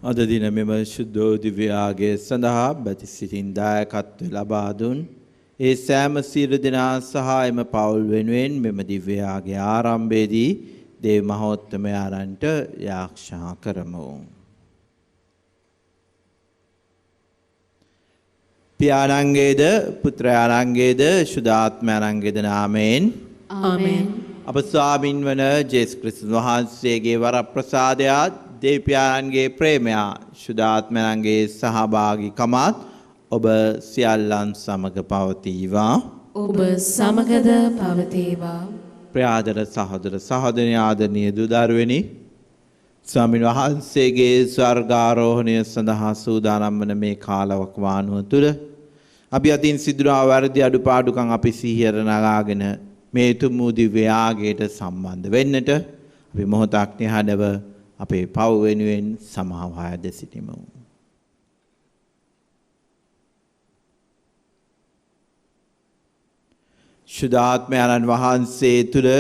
අද දින මෙම ශුද්ධ දිව්‍යාගයේ සඳහා බැති සිටින් දායකත්වය ලබා දුන් ඒ සෑම සියලු දෙනා සහ එම පවුල් වෙනුවෙන් මෙම දිව්‍යාගයේ ආරම්භයේදී දේව මහෝත්තමයාණන්ට යාක්ෂා කරමු. පියාණන්ගේද පුත්‍රයාණන්ගේද ශුද්ධාත්මයාණන්ගේද නාමයෙන් ආමෙන්. අප ස්වාමින් වන ජේසුස් ක්‍රිස්තුස් වහන්සේගේ වරප්‍රසාදයත් දෙවියන්ගේ ප්‍රේමය ශුද්ධාත්මයන්ගේ සහභාගීකමත් ඔබ සියල්ලන් සමග පවතිවා. ඔබ සමගද පවතිවා. ප්‍රියාදර සහෝදර සහෝදරනි ආදරණීය දූ දරුවනි, ස්වාමීන් වහන්සේගේ ස්වර්ගාරෝහණය සඳහා සූදානම් වන මේ කාලවකවානුව තුළ අපි අතින් සිදුනා වැරදි අඩුපාඩුකම් අපි සිහියට නගාගෙන මේ තුමු දිව්‍ය යාගයට සම්බන්ධ වෙන්නට අපි මොහොතක් නිහඬව අපේ පව් වෙනුවෙන් සමාව හයද සිටිමු. ශුද්ධාත්මයන්න් වහන්සේ තුළ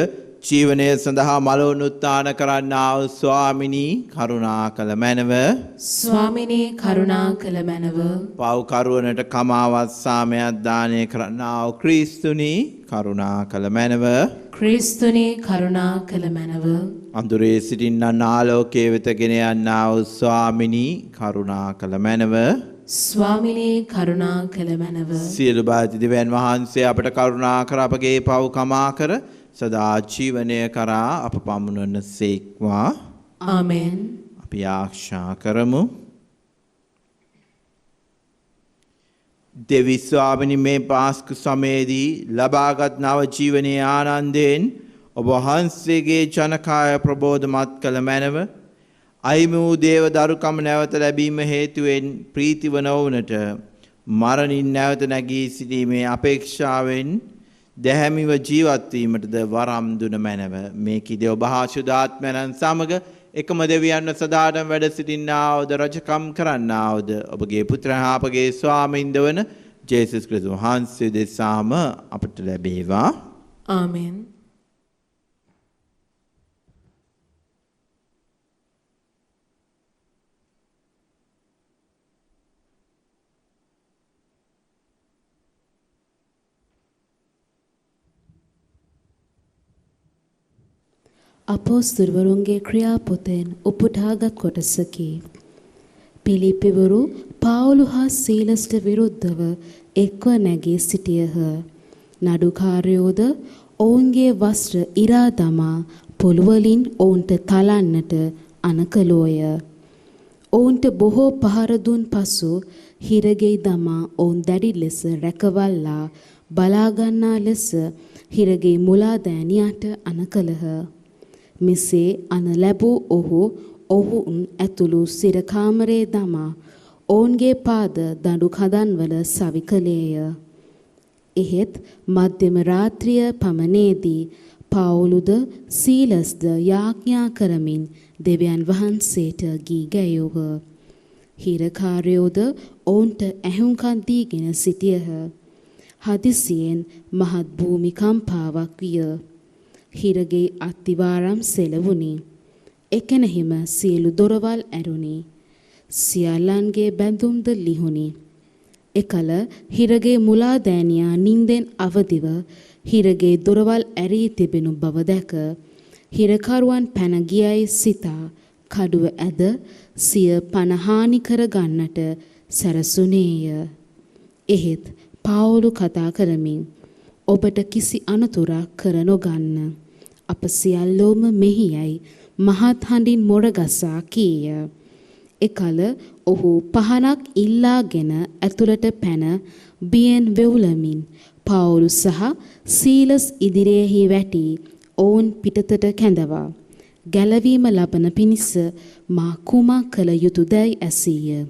ජීවනය සඳහා මලවුන් උත්තාන කරන්නා වූ ස්වාමිනී කරුණා කළ මැනව. ස්වාමිනී කරුණා කළ මැනව. පව් කරුවනට කමාවත් සාමයක් දානය කරන්නා වූ ක්‍රිස්තුනි කරුණා කළ මැනව. ක්‍රිස්තුනී කරුණා කළ මැනව. අඳුරේ සිටින්නන් ආලෝකයේ වෙත ගෙන යන්නා වූ ස්වාමිනී කරුණා කළ මැනව. ස්වාමිනී කරුණා කළ මැනව. සියලු බාධි දෙවියන් වහන්සේ අපට කරුණා කර අපගේ පව් කමා කර සදා ජීවනය කරා අප පමුණවන සේක්වා. ආමෙන්. අපි ආශා කරමු. දෙවි ස්වාමිනී, මේ පාස්කු සමයේදී ලබාගත් නව ජීවනයේ ආනන්දයෙන් ඔබ වහන්සේගේ ජනකාය ප්‍රබෝධමත් කළ මැනව. අයිමි වූ දේව දරුකම නැවත ලැබීම හේතුවෙන් ප්‍රීතිව නොවුනට මරණින් නැවත නැගී සිටීමේ අපේක්ෂාවෙන් දැහැමිව ජීවත් වීමටද වරම් දුන මැනව. මේ කිදේ ඔබ හා ශුද්ධාත්මයන් සමග එකම දෙවියන්ව සදාටම වැඩ සිටින්නාවද රජකම් කරන්නාවද ඔබගේ පුත්‍රයන් හා අපගේ ස්වාමින්ද වන ජේසුස් ක්‍රිස්තුස් වහන්සේ දෙසාම අපට ලැබේවා. ආමෙන්. අපොස්තුලවරුන්ගේ ක්‍රියාපොතෙන් උපුටාගත් කොටසකි. පිලිප්පිවරු පාවුලු හා සීලස්ට විරුද්ධව එක්ව නැගී සිටියහ. නඩුකාරයෝද ඔවුන්ගේ වස්ත්‍ර ඉරා දමා පොළවලින් ඔවුන්ට තලන්නට අනකලෝය. ඔවුන්ට බොහෝ පහර දුන් පසු හිරගෙයි දමා ඔවුන් දැඩි ලෙස රැකවල්ලා බලාගන්නා ලෙස හිරගෙයි මුලා දෑනියට අනකලහ. මෙසේ අන ලැබූ ඔවුන් ඇතුළු සිරකාමරේ දමා ඔවුන්ගේ පාද දඬු කදන්වල සවි කළේය. එහෙත් මධ්‍යම රාත්‍රිය පමණේදී පාවුලුද සීලස්ද යාඥා කරමින් දෙවියන් වහන්සේට ගී ගැයූහ. හිරකාරයෝද ඔවුන්ට ඇහුම්කන් දීගෙන සිටියහ. හදිසියෙන් මහත් භූමිකම්පාවක් විය. හිරගේ අත්තිවාරම් සෙලවුණි. එකෙනෙහිම සියලු දොරවල් ඇරුණි. සියල්ලන්ගේ බැඳුම්ද ලිහුණි. එකල හිරගේ මුලා දෑනියා නින්දෙන් අවදිව හිරගේ දොරවල් ඇරී තිබෙනු බව දැක හිරකරුවන් පැන ගියයි සිතා කඩුව ඇද සිය පණ හානි කර ගන්නට සැරසුනේය. එහෙත් පාවුලු කතා කරමින් ඔබට කිසි අනතුරක් කර නොගන්න. අප සියල්ලෝම මෙහි යයි මහත් හඬින් මොරගසා කීය. එකල ඔහු පහනක් ඉල්ලාගෙන ඇතුළට පැන බියෙන් වෙවුලමින් පාවුලු සහ සීලස් ඉදිරියෙහි වැටි ඔවුන් පිටතට කැඳවා ගැලවීම ලබන පිණිස මා කුමක් කළ යුතුදැයි ඇසීය.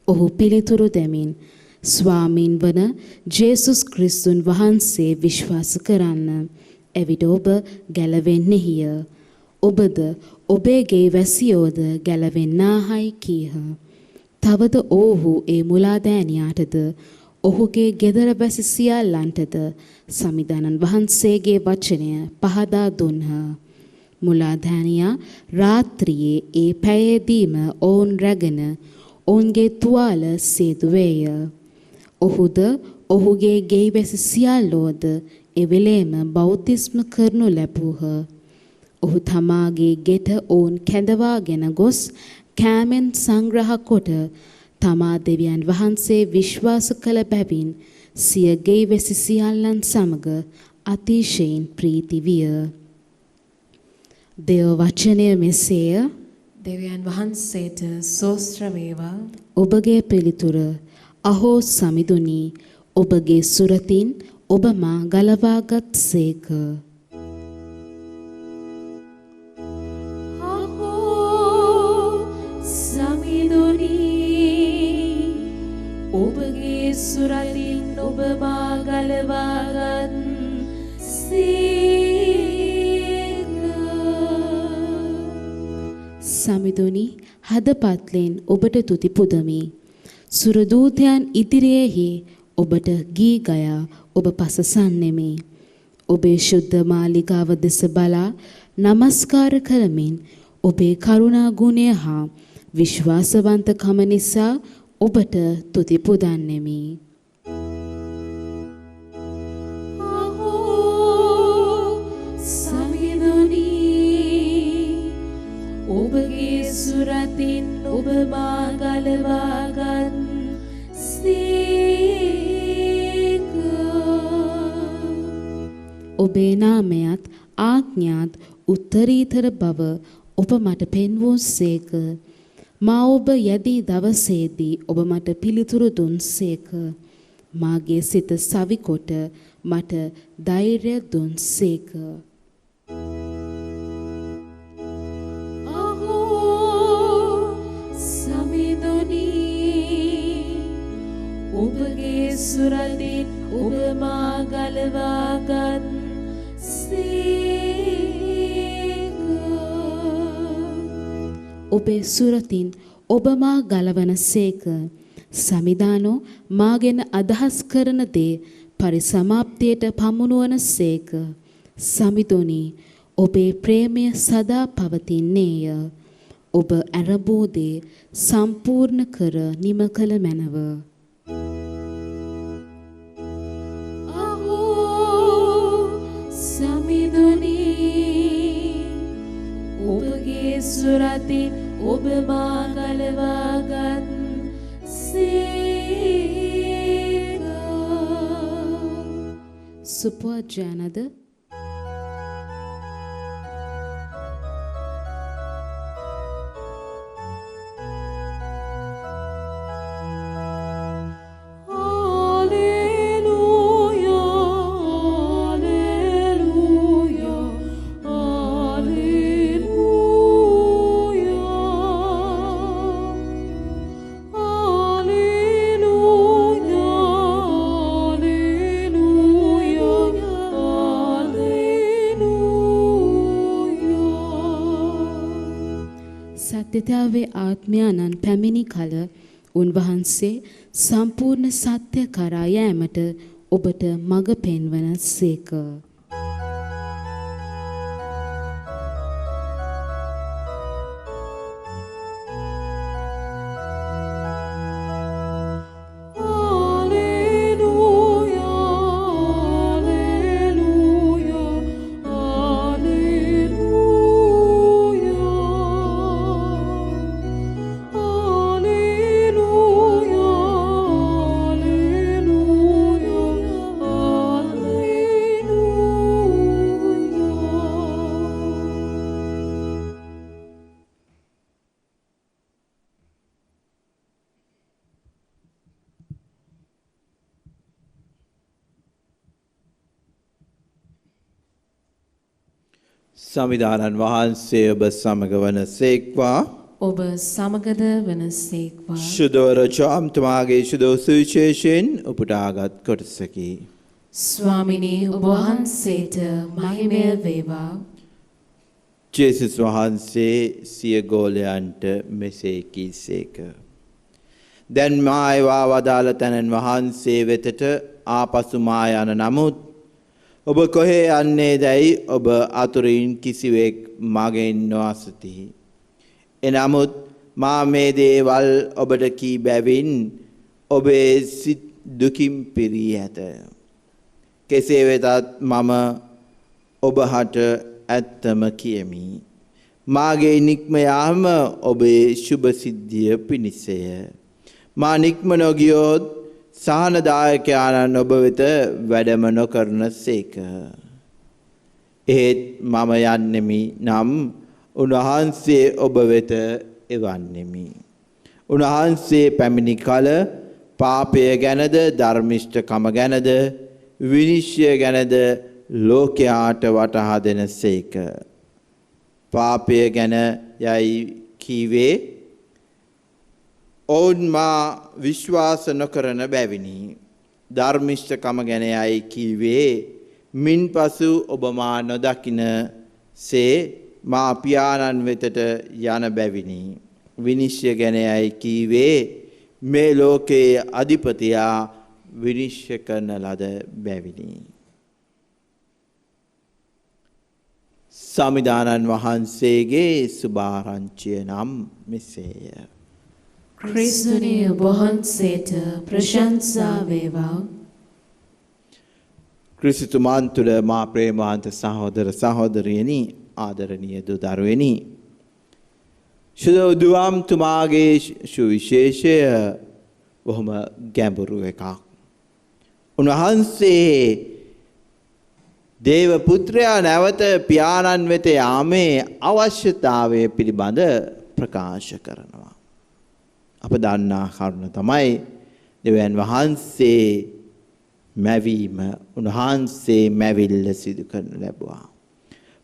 ඔහු පිළිතුරු දෙමින් ස්වාමීන් වන ජේසුස් ක්‍රිස්තුන් වහන්සේ විශ්වාස කරන්න. එවිට ඔබ ගැලවෙන්නේය. ඔබද ඔබේගේ වැසියෝද ගැලවෙන්නාහයි කීහ. තවද ඔවුහු ඒ මුලාදෑනියාටද ඔහුගේ ගෙදර වැසි සියල්ලන්ටද සමිදානන් වහන්සේගේ වචනය පහදා දුන්හ. මුලාධානියා රාත්‍රියේ ඒ පැයේදීම ඔවුන් රැගෙන ඔවුන්ගේ තුවාල සේදුවේය. ඔහුද ඔහුගේ ගෙයිවැසි සියල්ලෝද එවෙලේම බෞතිස්ම කරනු ලැබූහ. ඔහු තමාගේ ගෙට ඔවුන් කැඳවාගෙන ගොස් කෑමෙන් සංග්‍රහ කොට තමා දෙවියන් වහන්සේ විශ්වාස කළ බැවින් සිය ගෙයිවැසි සියල්ලන් සමග අතිශයින් ප්‍රීති විය. දේව වචනය මෙසේය. දෙවියන් වහන්සේට සෝස්ත්‍ර වේවා. ඔබගේ පිළිතුර අහෝ සමිඳුනි, ඔබගේ සුරතින් ඔබ මා ගලවාගත් සේක. ඔබගේ සුරතින් ඔබ මා ගලවාගත් සේක. සමිඳුනි, හදපත්ලෙන් ඔබට තුති පුදමි. සුරදූතයන් ඉදිරියේහි ඔබට ගී ගයා ඔබ පසසන්නෙමි. ඔබේ ශුද්ධ මාලිගාව දෙස බලා නමස්කාර කරමින් ඔබේ කරුණා ගුණය හා විශ්වාසවන්තකම නිසා ඔබට තුති පුදන්නෙමි. සමිඳුනි, ඔබගේ සුරතින් ඔබ මා ගලවාගත් සේක. ඔබේ නාමයත් ආඥාත් උත්තරීතර බව ඔබ මට පෙන්වූ සේක. මා ඔබ යදී දවසේදී ඔබ මට පිළිතුරු දුන් සේක. මාගේ සිත සවිකොට මට ධෛර්ය දුන් සේක. ඔබගේ සුරතින් ඔබ මා ගලවාගත් සේක. ඔබේ සුරතින් ඔබ මා ගලවන සේක. සමිදානෝ මාගෙන අදහස් කරන දේ පරිසමාප්තියට පමුණුවන සේක. සමිඳුනි, ඔබේ ප්‍රේමය සදා පවතින්නේය. ඔබ ඇරඹූ දේ සම්පූර්ණ කර නිම කළ මැනව. සමිඳුනි, ඔබගේ සුරතින් ඔබ මා ගලවාගත් සේක. සුපෝජනද සත්‍යතාවේ ආත්මයාණන් පැමිණි කල උන්වහන්සේ සම්පූර්ණ සත්‍ය කරා යෑමට ඔබට මඟ පෙන්වන සේක. සමිදානන් වහන්සේ ඔබ සමග වන සේක්වා. ඔබ සමගද වනසේක්වා. ශුදවර චාම්තුමාගේ ශුදෝ සුවිශේෂයෙන් උපුටාගත් කොටසකි. ස්වාමිනී, ඔබ වහන්සේට මහිමය වේවා. ජේසුස් වහන්සේ සිය ගෝලයන්ට මෙසේ කීසේක. දැන් මා ඒවා වදාළ තැනන් වහන්සේ වෙතට ආපසු මා යන නමුත් ඔබ කොහේ යන්නේදැයි ඔබ අතුරින් කිසිවෙක් මගෙන් නොඅසති. එනමුත් මා මේ දේවල් ඔබට කී බැවින් ඔබේ සිත් දුකින් පිරී ඇත. කෙසේ වෙතත් මම ඔබහට ඇත්තම කියමි. මාගේ නික්ම යාම ඔබේ සුභ සිද්ධිය පිණිසය. මා නික්ම නොගියොත් සහනදායකයාණන් ඔබ වෙත වැඩම නොකරන සේක. එහෙත් මම යන්නෙමි නම් උන්වහන්සේ ඔබ වෙත එවන්නෙමි. උන්වහන්සේ පැමිණි කල පාපය ගැනද ධර්මිෂ්ඨකම ගැනද විනිශ්චය ගැනද ලෝකයාට වටහා දෙන සේක. පාපය ගැන යයි කීවේ ඔවුන් මා විශ්වාස නොකරන බැවිනි. ධර්මිෂ්ඨකම ගැන යයි කීවේ මින්පසු ඔබ මා නොදකින සේ මා පියාණන් වෙතට යන බැවිනි. විනිශ්චය ගැන යයි කීවේ මේ ලෝකයේ අධිපතියා විනිශ්චය කරන ලද බැවිනි. සමිදානන් වහන්සේගේ සුභාරංචිය නම් මෙසේය. ක්‍රිස්තුනේ ඔබ වහන්සේට ප්‍රශංසා වේවා. ක්‍රිස්තුමාන් තුළ මා ප්‍රේමවන්ත සහෝදර සහෝදරියනි, ආදරණීය දූ දරුවනි, ශුද්ධ දුවම් තුමාගේ සුවිශේෂය බොහොම ගැඹුරු එකක්. උන්වහන්සේ දේව පුත්‍රයා නැවත පියාණන් වෙත යාමේ අවශ්‍යතාවය පිළිබඳ ප්‍රකාශ කරනවා. අප දන්නා කරුණ තමයි දෙවියන් වහන්සේ මැවීම, උන්වහන්සේ මැවිල්ල සිදු කරනු ලැබුවා.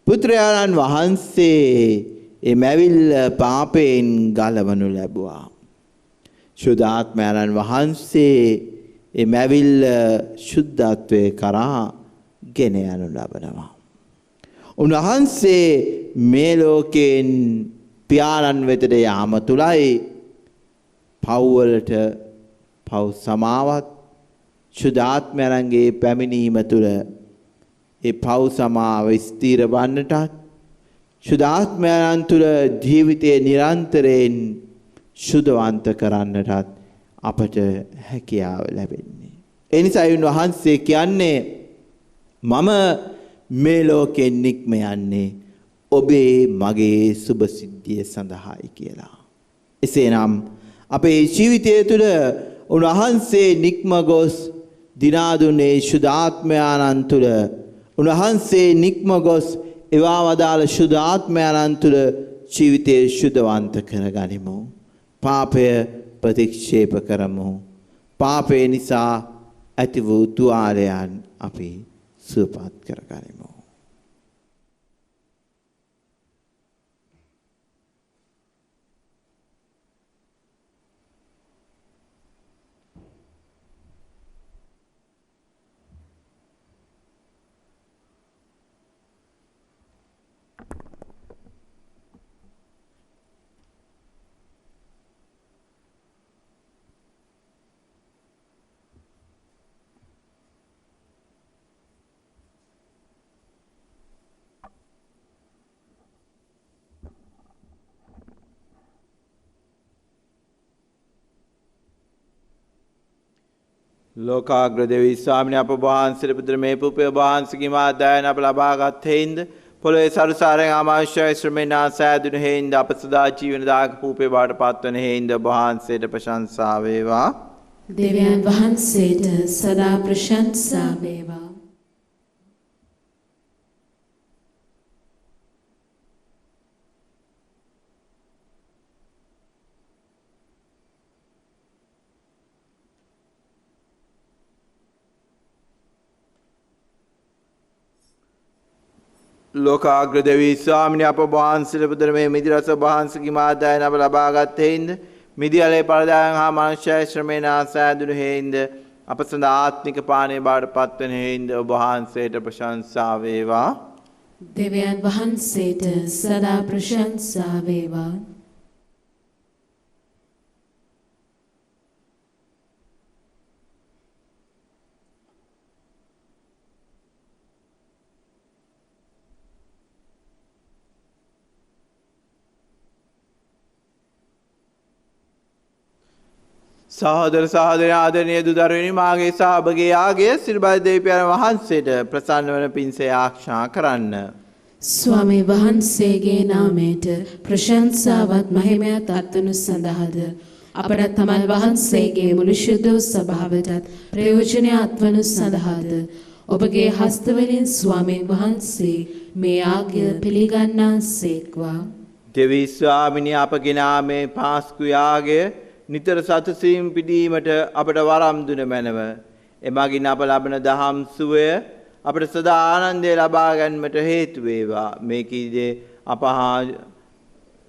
පුත්‍රයාණන් වහන්සේ ඒ මැවිල්ල පාපයෙන් ගලවනු ලැබුවා. ශුද්ධාත්මයන්න් වහන්සේ ඒ මැවිල්ල ශුද්ධත්වයේ කරා ගෙන යනු ලබනවා. උන්වහන්සේ මේ ලෝකයෙන් පියාණන් වෙතට යාම තුලයි පව්වලට පව් සමාවත්, ශුද්ධාත්මයන්ගේ පැමිණීම තුල ඒ පව් සමාව ස්ථිර වන්නටත්, ශුද්ධාත්මයන් තුල ජීවිතයේ නිරන්තරයෙන් ශුද්ධවන්ත කරන්නටත් අපට හැකියාව ලැබෙන්නේ. ඒ නිසා උන්වහන්සේ කියන්නේ මම මේ ලෝකෙන් නික්ම යන්නේ ඔබේ මගේ සුභ සිද්ධිය සඳහායි කියලා. එසේනම් අපේ ජීවිතය තුළ උන්වහන්සේ නික්ම ගොස් දිනා දුන්නේ ශුද්ධාත්මයන්න් තුළ, උන්වහන්සේ නික්ම ගොස් එවා වදාළ ශුද්ධාත්මයන්න් තුළ ජීවිතය ශුද්ධවන්ත කරගනිමු. පාපය ප්‍රතික්ෂේප කරමු. පාපය නිසා ඇති වූ තුවාලයන් අපි සුවපත් කරගනිමු. ලෝකාග්‍ර දෙවි ස්වාමීන් අප වහන්සේට පුත්‍ර මේ පුපේ වහන්සේගේ මාදායන අප ලබාගත් හේින්ද පොළොවේ සරුසාරයෙන් ආමාශය ශ්‍රමේන ආසාදුන හේින්ද අප සදා ජීවන දායක පුපේ බවට පත්වන හේින්ද වහන්සේට ප්‍රශංසා වේවා. දෙවියන් වහන්සේට සදා ප්‍රශංසා වේවා. ලෝකාග්‍ර දෙවි ස්වාමීන් අප වහන්සේට පුත්‍ර මේ මිදි රස වහන්සේගේ මාදායන අප ලබාගත් හේින්ද මිදියලේ පරදායන් හා මනුෂ්‍ය ශ්‍රමේන ආසාදුණු හේින්ද අප සඳහා ආත්මික පානීය බවට පත්වන හේින්ද ඔබ වහන්සේට ප්‍රශංසා වේවා. දෙවියන් වහන්සේට සදා ප්‍රශංසා වේවා. සහෝදර සහෝදරයන් ආදරණීය දූ දරුවනි මාගේ සහ ඔබගේ යාගය සිරිබල දෙවියන් වහන්සේට ප්‍රසන්න වන පිණිස ආශා කරන්න. ස්වාමී වහන්සේගේ නාමයට ප්‍රශංසාවත් මහිමයත් අත්වනු සඳහාද අපට තමන් වහන්සේගේ මුළු ශුද්ධ වූ ස්වභාවයටත් ප්‍රයෝජනය අත්වනු සඳහාද ඔබගේ හස්තවලින් ස්වාමී වහන්සේ මේ යාගය පිළිගන්නාසේක්වා. දෙවි ස්වාමිනී අපගේ නාමයේ පාස්කු යාගය නිතර සතුටින් පිදීමට අපට වරම් දුන මැනව. එමගින් අප ලබන දහම් සුවය අපට සදා ආනන්දය ලබා ගැනීමට හේතු වේවා. මේ කීදේ අප හා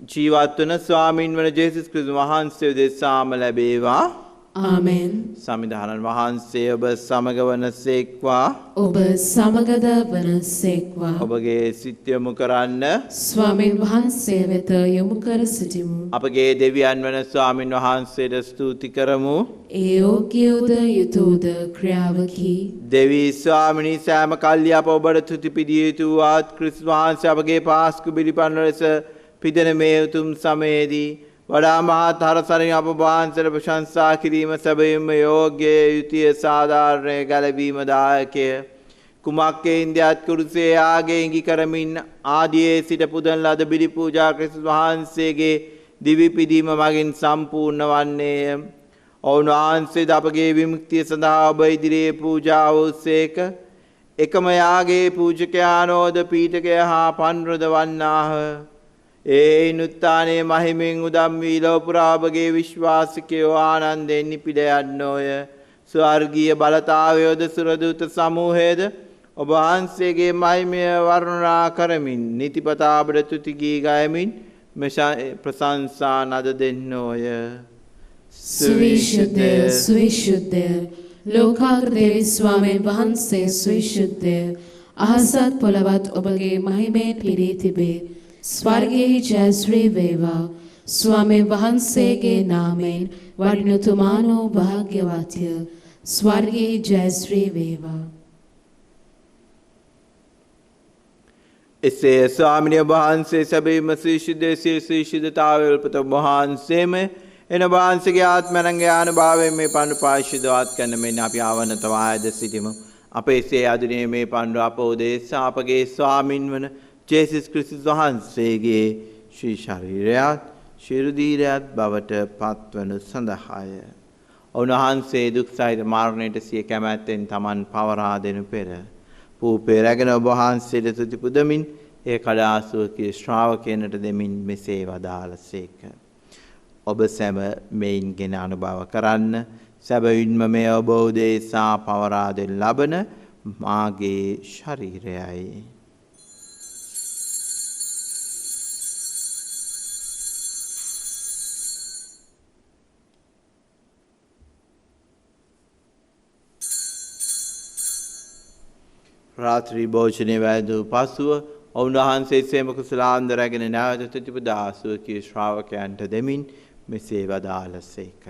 ජීවත් වන ස්වාමින් වන ජේසුස් ක්‍රිස්තුස් වහන්සේ දෙසාම ලැබේවා. ආමෙන්. සමිධානන් වහන්සේ ඔබ සමග වනසේක්වා. ඔබ සමගද වනසේක්වා. ඔබගේ සිත යොමු කරන්න ස්වාමීන් වහන්සේ වෙත යොමු කර සිටිමු. අපගේ දෙවියන් වන ස්වාමින් වහන්සේට ස්තුති කරමු. ඒ යෝග්‍යෝද යුතුයද ක්‍රියාවකි. දෙවි ස්වාමිනී සෑම කල්ලි අප ඔබට තුති පිදිය යුතු වත් ක්‍රිස්තුස් වහන්සේ අපගේ පාස්කු බිලිපන්න ලෙස පිදෙන මේ උතුම් සමයේදී වඩා මහත් හරසරින් අප වහන්සේට ප්‍රශංසා කිරීම සැබවින්ම යෝග්‍ය යුතිය සාධාරණය ගැලවීම දායකය. කුමක්කේ ඉන්දියාත් කුරුසේ යාගේ ඉඟි කරමින් ආදියේ සිට පුදන ලද බිලි පූජා ක්‍රිස්තුස් වහන්සේගේ දිවි පිදීම මගින් සම්පූර්ණ වන්නේය. ඔවුන් වහන්සේද අපගේ විමුක්තිය සඳහා ඔබ ඉදිරියේ පූජා වූසේක. එකම යාගේ පූජකයානෝද පීඨකය හා පන්රොද වන්නාහ. ඒ නුත්තානේ මහිමෙන් උදම් වී ලොව පුරා ඔබගේ විශ්වාසිකයෝ ආනන්දයෙන් නිපිඩ යන්නෝය. ස්වර්ගීය බලතාවයෝද සුරදූත සමූහයද ඔබ වහන්සේගේ මහිමය වර්ණනා කරමින් නිතිපතා ඔබට තුති ගී ගයමින් ප්‍රශංසා නද දෙන්නෝය. සවිශුද්ධ සවිශුද්ධ ලෝකාග්‍ර දේවි ස්වාමීන් වහන්සේ සවිශුද්ධ අහසත් පොළවත් ඔබගේ මහිමයෙන් පිරී තිබේ. ස්වර්ගයේ ජය ශ්‍රී වේවා. ස්වාමීන් වහන්සේගේ නාමයෙන් වඩිනතුමානෝ භාග්‍යවත්ය. ස්වර්ගයේ ජය ශ්‍රී වේවා. එසේ ස්වාමිනිය වහන්සේ සැබවින්ම ශ්‍රීශුද්ධතාවය උල්පත වහන්සේම එන වහන්සේගේ ආත්මරංගේ ආනුභාවයෙන් මේ පණ්ඩු පාරිශුද්ධවත් කරන මෙන්න අපි ආවනතවා ඇද සිටිමු. අපේ සේ අදුනේ මේ පණ්ඩු අප උදෙසා අපගේ ස්වාමින් වන ජේසුස් ක්‍රිස්තුස් වහන්සේගේ ශ්‍රී ශරීරයත් ශිරුදීරයත් බවට පත්වනු සඳහාය. උන්වහන්සේ දුක් සහිත මරණයට සිය කැමැත්තෙන් තමන් පවරා දෙනු පෙර පූපේ රැගෙන ඔබ වහන්සේට තුති පුදමින් ඒ කඩාසුවකී ශ්‍රාවකයනට දෙමින් මෙසේ වදාළසේක. ඔබ සැම මෙයින්ගෙන අනුභව කරන්න. සැබවින්ම මේ ඔබ උදෙසා පවරා දෙනු ලබන මාගේ ශරීරයයි. රාත්‍රී භෝජනය වැළඳූ පසුව ඔවුන් වහන්සේ සේම කුසලාන්ද රැගෙන නැවත තුතිපදාසුවකී ශ්‍රාවකයන්ට දෙමින් මෙසේ වදාළසේක.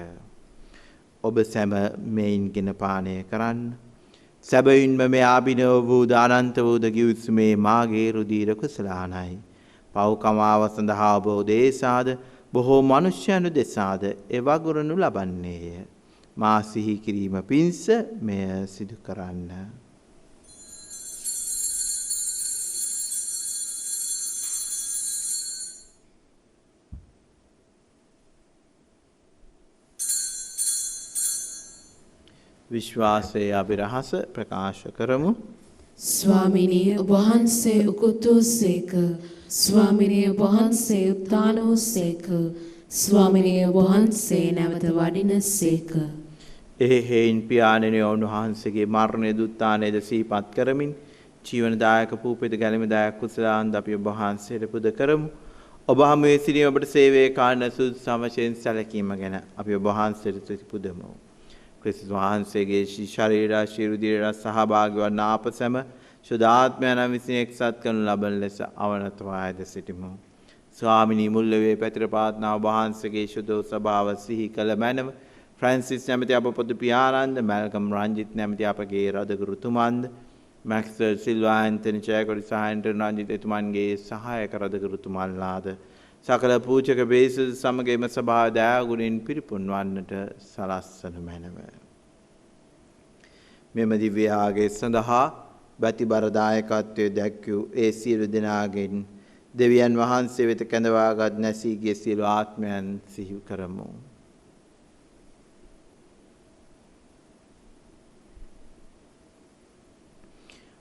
ඔබ සැම මෙයින්ගෙන පානය කරන්න. සැබවින්ම මේ ආභිනව වූ දානන්ත වූද ගිවිසුමේ මාගේ රුධීර කුසලානයි. පව්කමාව සඳහා ඔබ උදෙසාද බොහෝ මනුෂ්‍යයන්ු දෙසාද එවගුරනු ලබන්නේය. මා සිහි කිරීම පිණිස මෙය සිදු කරන්න. විශ්වාසයේ අභිරහස ප්‍රකාශ කරමු. ස්වාමිනී ඔබ වහන්සේ උකුත් වූසේක. ස්වාමිනී ඔබ වහන්සේ උත්ථාන වූසේක. ස්වාමිනී ඔබ වහන්සේ නැවත වඩිනසේක. එහෙයින් පියාණෙනි ඔවුන් වහන්සේගේ මරණය දුත්ථානයද සිහිපත් කරමින් ජීවනදායක පූපිත ගැලීමදායක කුසලාන්ද අපි ඔබ වහන්සේට පුද කරමු. ඔබ හමුවේ සිටින ඔබට සේවයේ කාණ සුදුසුම වශයෙන් සැලකීම ගැන අපි ඔබ වහන්සේට තුති පුදමු. ක්‍රිස්තුස් වහන්සේගේ ශරීර ශිරුදීර සහභාගී වන අප සැම සුදාත්මයන් විසින් එක්සත් කරනු ලබන ලෙස අවනතවා ඇද සිටිමු. ස්වාමිනී මුල්ලවේ පැතිර පාත්නා වහන්සේගේ සුදු ස්වභාව සිහි කළ මැනව ෆ්‍රැන්සිස් නැමැති අප පොදු පියාණන්ද මැල්කම් රංජිත් නැමැති අපගේ රදගුරුතුමන්ද මැක්ස්වර් සිල්වා ඇන්තනි ජයකොඩි සහ ඇන්ටන් රංජිත් එතුමන්ගේ සහායක රදගුරුතුමන්ලාද සකල පූජක බේසුදු සමග එම සභාව දයාගුණෙන් පිරිපුන් වන්නට සලස්සනු මැනව. මෙම දිව්‍ය යාගය සඳහා බැතිබර දායකත්වය දැක්වූ ඒ සියලු දෙනාගෙන් දෙවියන් වහන්සේ වෙත කැඳවාගත් නැසී ගිය සියලු ආත්මයන් සිහි කරමු.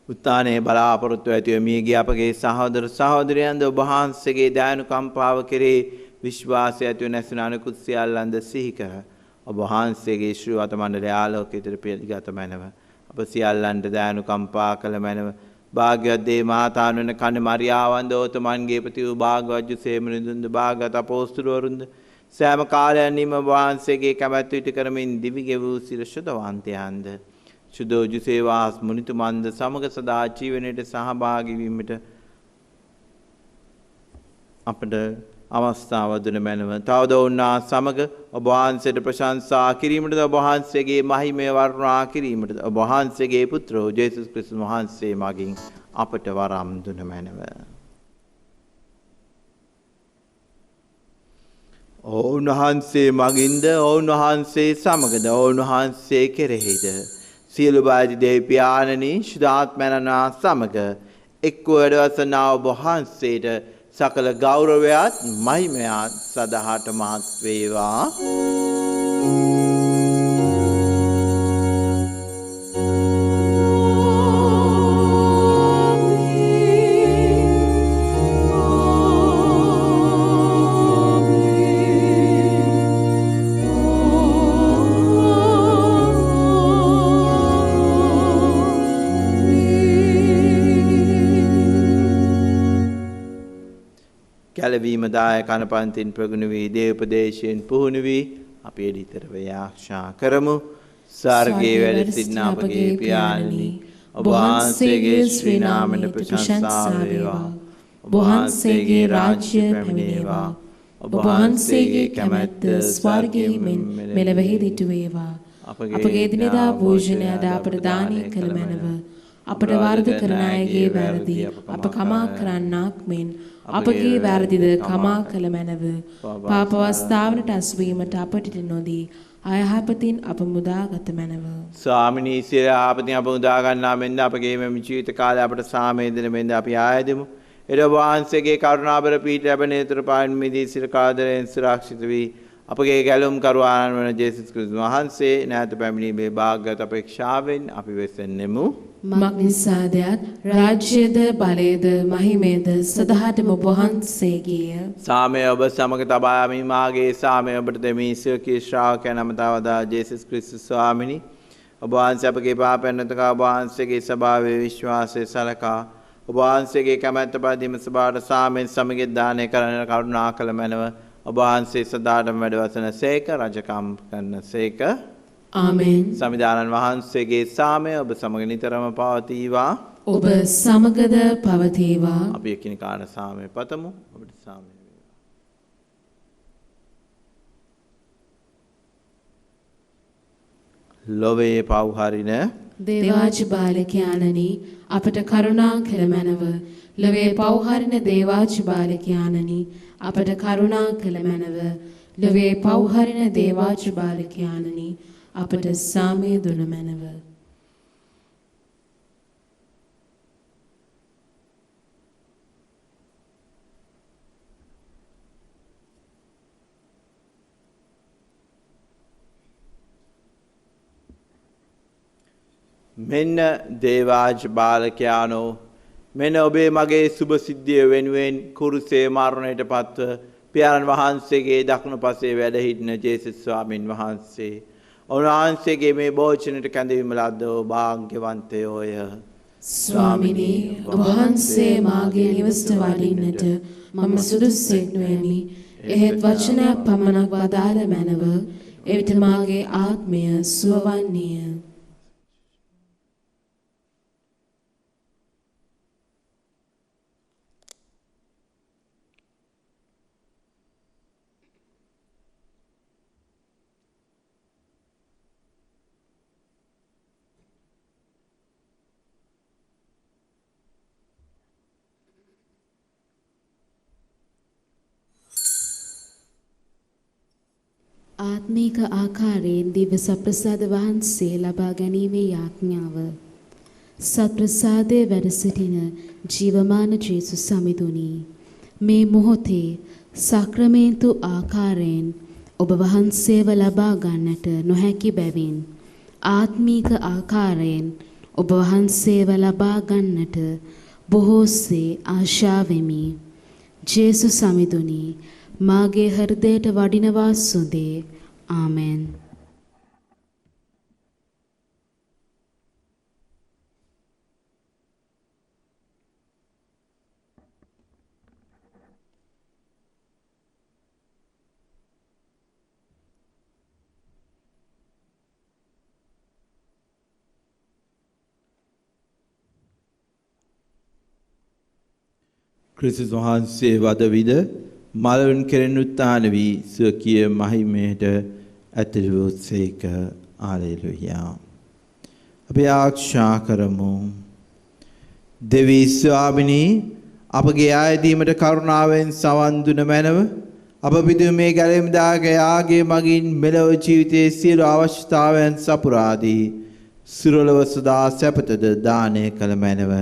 උත්තානයේ බලාපොරොත්තු ඇතිව මියගිය අපගේ සහෝදර සහෝදරයන්ද ඔබ වහන්සේගේ දයානුකම්පාව කෙරෙහි විශ්වාසය ඇතිව නැසුන අනිකුත් සියල්ලන්ද සිහි කර ඔබ වහන්සේගේ ශ්‍රී වත මණ්ඩලය ආලෝකයට පිළිගත මැනව. අප සියල්ලන්ට දයානුකම්පා කළ මැනව. භාග්‍යවත් දේ මාතාන් වන කණ මරියාවන්ද ඕතමන්ගේ ප්‍රති වූ භාගවත් ජුසේමනුදුන්ද භාගවත් අපෝස්තලවරුන්ද සෑම කාලයන්හිම වහන්සේගේ කැමැත්ත ඉටු කරමින් දිවි ගෙවූ සිරශුදවන්තයන්ද සුදෝ ජුසේවාස් මුනිතුමන්ද සමග සදා ජීවනයේ සහභාගී වීමට අපට අවස්ථාව දුන මැනව. තවද ඔවුන්නා සමග ඔබ වහන්සේට ප්‍රශංසා කිරීමටද ඔබ වහන්සේගේ මහිමය වර්ණනා කිරීමටද ඔබ වහන්සේගේ පුත්‍රෝ ජේසුස් ක්‍රිස්තුස් වහන්සේ මගින් අපට වරම් දුන මැනව. ඔවුන් වහන්සේ මගින්ද ඔවුන් වහන්සේ සමගද ඔවුන් වහන්සේ කෙරෙහිද සියලු බාධි දෙවි පියාණනි ශුද්ධාත්මයන්න් සමග එක්ව වැඩවසනා ඔබ වහන්සේට සකල ගෞරවයත් මහිමයත් සදහට මහත් වේවා. කැලවීම දායක අනපන්තින් ප්‍රගුණ වී දේවපදේශයෙන් පුහුණු වී අපි එඩිතරව යාක්ෂා කරමු. ස්වර්ගයේ වැඩ සිටින අපගේ පියාණනි ඔබ වහන්සේගේ ශ්‍රී නාමයට ප්‍රශංසා වේවා. ඔබ වහන්සේගේ රාජ්‍ය පැමිණේවා. ඔබ වහන්සේගේ කැමැත්ත ස්වර්ගයේ මෙලොවෙහි දිටු වේවා. අපගේ දිනදා භෝජනය අද අපට දානය කළ මැනව. අපට වරද කරන අයගේ වැරදි අප කමා කරන්නාක් මෙන් අපගේ වැරදිද කමා කළ මැනව. පාප අවස්ථාවකට අසුවීමට අපට නොදී අයහපතින් අප මුදාගත මැනව. ස්වාමිනී සියලු ආපතින් අප මුදා ගන්නා මෙන්ද අපගේ මෙම ජීවිත කාලය අපට සාමය දෙන මෙන්ද අපි ආයදෙමු. එද වහන්සේගේ කරුණාබර පීඨ ලැබෙන ඊතර පාන් මිදී සිර කාදරයෙන් සුරක්ෂිත වී අපගේ ගැලුම් කරුවාණන් වන ජේසුස් ක්‍රිස්තුස් වහන්සේ නැවත පැමිණීමේ භාග්‍යවත් අපේක්ෂාවෙන් අපි වෙසෙන්නෙමු. මක්නිසාදයත් රාජ්‍යද බලයද මහිමේද සදහටම ඔබ වහන්සේගේය. සාමය ඔබ සමග තබා යමි. මාගේ සාමය ඔබට දෙමි. සියකී ශ්‍රාවකයන් අමතවදා ජේසුස් ක්‍රිස්තුස් ස්වාමිනි ඔබ වහන්සේ අපගේ පාපයන් නැතකා ඔබ වහන්සේගේ ස්වභාවයේ විශ්වාසය සලකා ඔබ වහන්සේගේ කැමැත්ත පරිදිම සබාට සාමයෙන් සමග දානය කරන කරුණා කළ මැනව. ඔබ වහන්සේ සදාටම වැඩවසන සේක රජකම් කරන සේක. ආමෙන්. සමිදානන් වහන්සේගේ සාමය ඔබ සමග නිතරම පවතිවා. ඔබ සමගද පවතිවා. අපි එකිනෙකාට සාමය පතමු. ඔබට සාමය වේවා. ලොවේ පව් හරින දේවාජ බාලකයාණනි අපට කරුණා කළ මැනව. ලොවේ පව් හරින දේවාජ බාලකයාණනි අපට කරුණා කළ මැනව. ලොවේ පව් හරින දේවාජ බාලකයාණනි අපට සාමය දුන මැනව. මෙන්න දේවාජ බාලකයානෝ මෙන්න ඔබේ මගේ සුභ සිද්ධිය වෙනුවෙන් කුරුසේ මරණයට පත්ව පියාණන් වහන්සේගේ දකුණු පසේ වැඩ සිටින ජේසුස් ස්වාමින් වහන්සේ උන්වහන්සේගේ මේ භෝජනයට කැඳවීම ලද්දෝ භාග්‍යවන්තයෝය. ස්වාමිනී ඔබ වහන්සේ මාගේ නිවසට වඩින්නට මම සුදුස්සෙක් නොවෙමි. එහෙත් වචනයක් පමණක් වදාළ මැනව. එවිට මාගේ ආත්මය සුවවන්නේය. ආත්මික ආකාරයෙන් දිව්‍ය සප්‍රසාද වහන්සේ ලබා ගැනීමේ යාඥාව. සත්ප්‍රසාදයේ වැඩ සිටින ජීවමාන ජේසුස් සමිඳුනි, මේ මොහොතේ සක්‍රමේන්තු ආකාරයෙන් ඔබ වහන්සේව ලබා ගන්නට නොහැකි බැවින් ආත්මික ආකාරයෙන් ඔබ වහන්සේව ලබා ගන්නට බොහෝසේ ආශාවෙමි. ජේසුස් සමිඳුනි, මාගේ හෘදයට වඩිනවා සුදේ. ආමෙන්. ක්‍රිස්තුස් වහන්සේ වදවිද මලවුන් කෙරෙන් උත්ථාන වී ස්වකීය මහිමයට ඇතුළු වූසේක. හාලෙලූයා. අපි ආශා කරමු. දෙවී ස්වාමිනී, අපගේ ආයදීමට කරුණාවෙන් සවන් දුන මැනව අප පිදුමේ ගැලෙම් දාගේ ආගේ මගින් මෙලොව ජීවිතයේ සියලු අවශ්‍යතාවයන් සපුරාදී සිරුරව සදා සැපතද දානය කළ මැනව.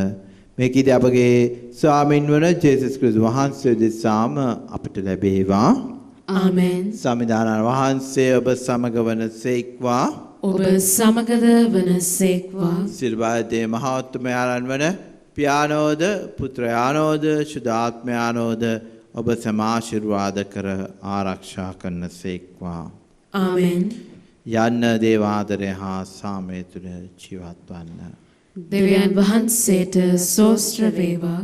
මේකදී අපගේ ස්වාමින් වන ජේසුස් ක්‍රිස්තුස් වහන්සේ දෙසාම අපට ලැබේවා. ආමෙන්. සමිදානන් වහන්සේ ඔබ සමග වනසේක්වා. ඔබ සමගද වනසේක්වා. සිල්වාදයේ මහෞත්මයාණන් වන පියානෝද පුත්‍රයානෝද ශුද්ධාත්මයානෝද ඔබ සමාශිර්වාද කර ආරක්ෂා කරනසේක්වා. ආමෙන්. යන්න දේවාදරය හා සාමය තුළ ජීවත් වන්න. දෙවියන් වහන්සේට සෝස්ත්‍ර වේවා.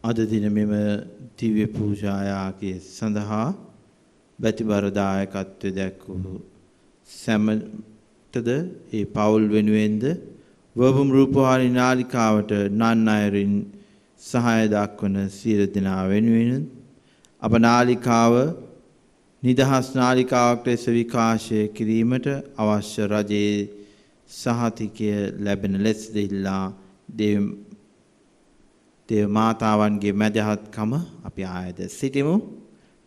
අද දින මෙම දිව්‍ය පූජායාගේ සඳහා බැතිබර දායකත්වය දැක්වූ සැමටද ඒ පවුල් වෙනුවෙන්ද වබුම් රූපවාහිනී නාලිකාවට නන් අයරින් සහාය දක්වන සියලු දෙනා වෙනුවෙන් අප නාලිකාව නිදහස් නාලිකාවක් ලෙස විකාශය කිරීමට අවශ්‍ය රජයේ සහතිකය ලැබෙන ලෙස දෙල්ලා දේව මාතාවන්ගේ මැදහත්කම අපි ආයද සිටිමු.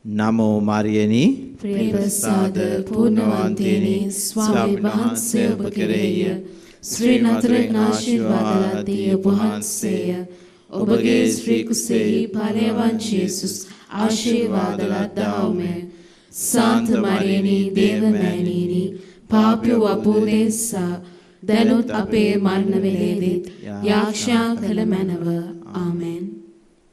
නමෝ මරියනි ප්‍රේමසාද පුණ්‍යවන්තිනි ස්වාමී වහන්සේ ඔබ කෙරෙහිය. ශ්‍රී නතරෙන් ආශිර්වාද ලදී ඔබ වහන්සේය. ඔබගේ ශ්‍රී කුසෙහි ඵලයන් ජේසුස් ආශිර්වාද ලද්දාෝමය. සාන්ත මරියනි දේවමෑණියනි පාපී වපුදේසා දැනුත් අපේ මරණ වේලෙදිත් යාක්ෂා කළ මැනව. ආමෙන්.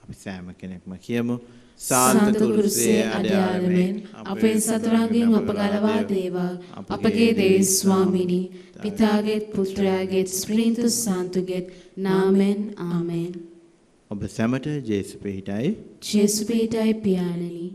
අපි සෑම කෙනෙක්ම කියමු. සාන්ත කුරුසේ අධ්‍යාලමෙන් අපේ සතරංගින් අප ගලවා දේවා. අපගේ දේව ස්වාමිනී පිතාගේත් පුත්‍රයාගේත් ස්ප්‍රීන්තු සාන්තුගේත් නාමෙන්. ආමෙන්. ඔබ සැමට ජේසු පිහිටයි. ජේසු පිහිටයි පියාණනි.